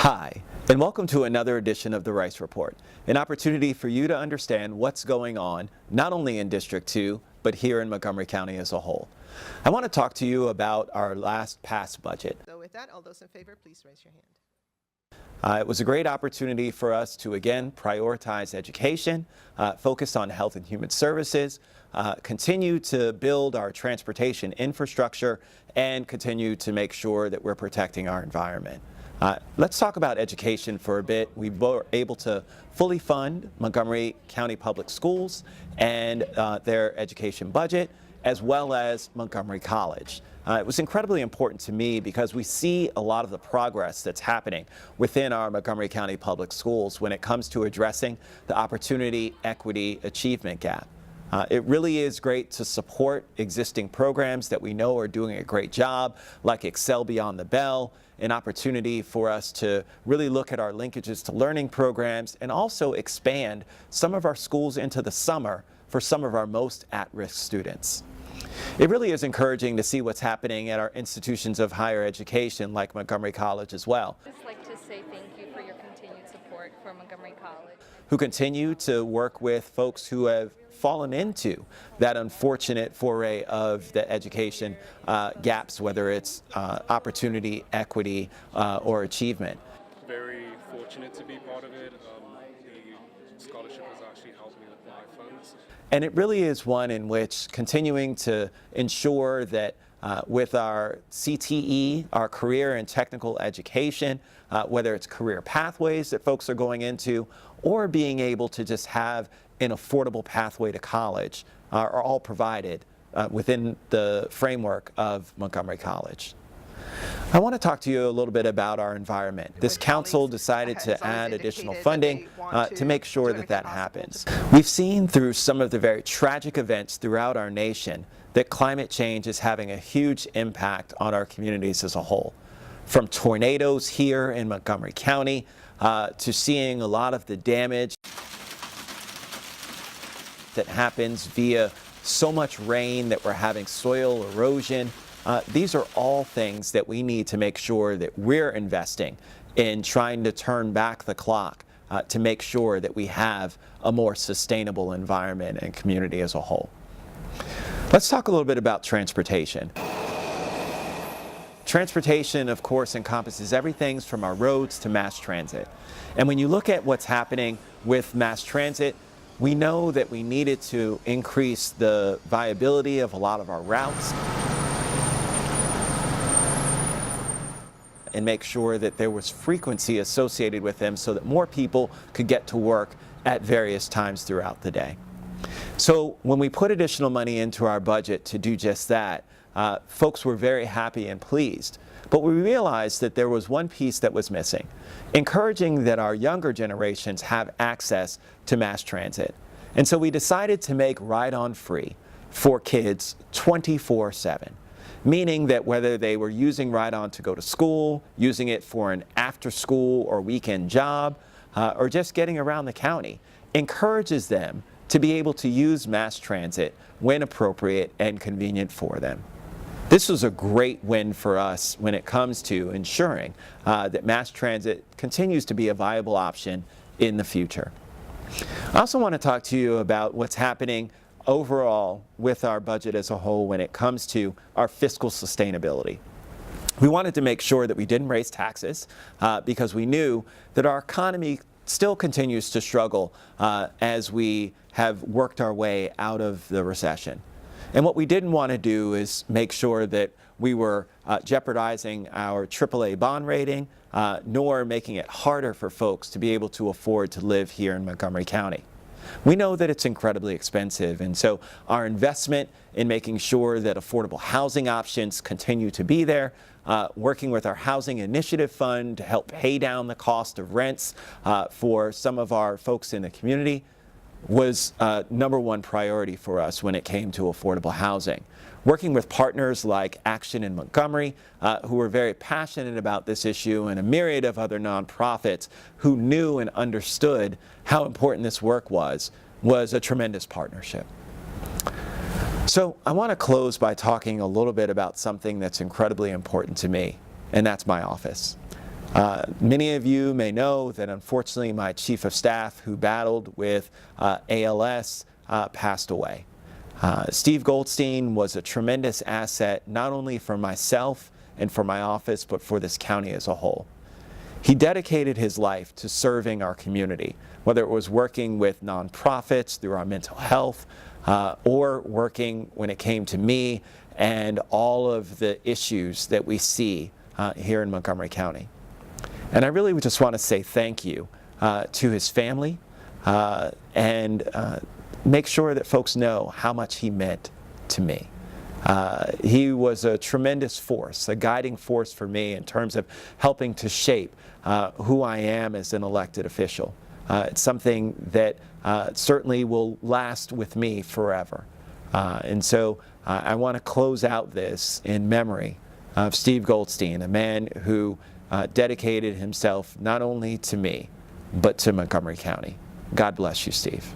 Hi, and welcome to another edition of the Rice Report, an opportunity for you to understand what's going on not only in District 2, but here in Montgomery County as a whole. I want to talk to you about our last passed budget. So with that, all those in favor, please raise your hand. It was a great opportunity for us to again prioritize education, focus on health and human services, continue to build our transportation infrastructure, and continue to make sure that we're protecting our environment. Let's talk about education for a bit. We were able to fully fund Montgomery County Public Schools and their education budget, as well as Montgomery College. It was incredibly important to me because we see a lot of the progress that's happening within our Montgomery County Public Schools when it comes to addressing the opportunity, equity, achievement gap. It really is great to support existing programs that we know are doing a great job, like Excel Beyond the Bell, an opportunity for us to really look at our linkages to learning programs and also expand some of our schools into the summer for some of our most at-risk students. It really is encouraging to see what's happening at our institutions of higher education like Montgomery College as well. I'd just like to say thank you for your continued support for Montgomery College. Who continue to work with folks who have fallen into that unfortunate foray of the education gaps, whether it's opportunity, equity, or achievement. Very fortunate to be part of it. The scholarship has actually helped me with my funds. And it really is one in which continuing to ensure that with our CTE, our career and technical education, whether it's career pathways that folks are going into, or being able to just have an affordable pathway to college, are all provided within the framework of Montgomery College. I want to talk to you a little bit about our environment. This council decided to add additional funding to make sure that that happens. We've seen through some of the very tragic events throughout our nation that climate change is having a huge impact on our communities as a whole. From tornadoes here in Montgomery County to seeing a lot of the damage that happens via so much rain that we're having soil erosion. These are all things that we need to make sure that we're investing in trying to turn back the clock to make sure that we have a more sustainable environment and community as a whole. Let's talk a little bit about transportation. Transportation, of course, encompasses everything from our roads to mass transit. And when you look at what's happening with mass transit, we know that we needed to increase the viability of a lot of our routes and make sure that there was frequency associated with them so that more people could get to work at various times throughout the day. So when we put additional money into our budget to do just that, folks were very happy and pleased. But we realized that there was one piece that was missing, encouraging that our younger generations have access to mass transit. And so we decided to make ride-on free for kids 24/7. Meaning that whether they were using ride-on to go to school, using it for an after-school or weekend job, or just getting around the county, encourages them to be able to use mass transit when appropriate and convenient for them. This was a great win for us when it comes to ensuring that mass transit continues to be a viable option in the future. I also want to talk to you about what's happening overall with our budget as a whole when it comes to our fiscal sustainability. We wanted to make sure that we didn't raise taxes because we knew that our economy still continues to struggle as we have worked our way out of the recession. And what we didn't want to do is make sure that we were jeopardizing our AAA bond rating, nor making it harder for folks to be able to afford to live here in Montgomery County. We know that it's incredibly expensive, and so our investment in making sure that affordable housing options continue to be there, working with our Housing Initiative Fund to help pay down the cost of rents for some of our folks in the community, was #1 priority for us when it came to affordable housing. Working with partners like Action in Montgomery, who were very passionate about this issue, and a myriad of other nonprofits who knew and understood how important this work was a tremendous partnership. So I want to close by talking a little bit about something that's incredibly important to me, and that's my office. Many of you may know that unfortunately my chief of staff who battled with ALS passed away. Steve Goldstein was a tremendous asset not only for myself and for my office, but for this county as a whole. He dedicated his life to serving our community, whether it was working with nonprofits through our mental health, or working when it came to me and all of the issues that we see here in Montgomery County. And I really just want to say thank you to his family and make sure that folks know how much he meant to me. He was a tremendous force, a guiding force for me in terms of helping to shape who I am as an elected official. It's something that certainly will last with me forever. And so I want to close out this in memory of Steve Goldstein, a man who dedicated himself not only to me, but to Montgomery County. God bless you, Steve.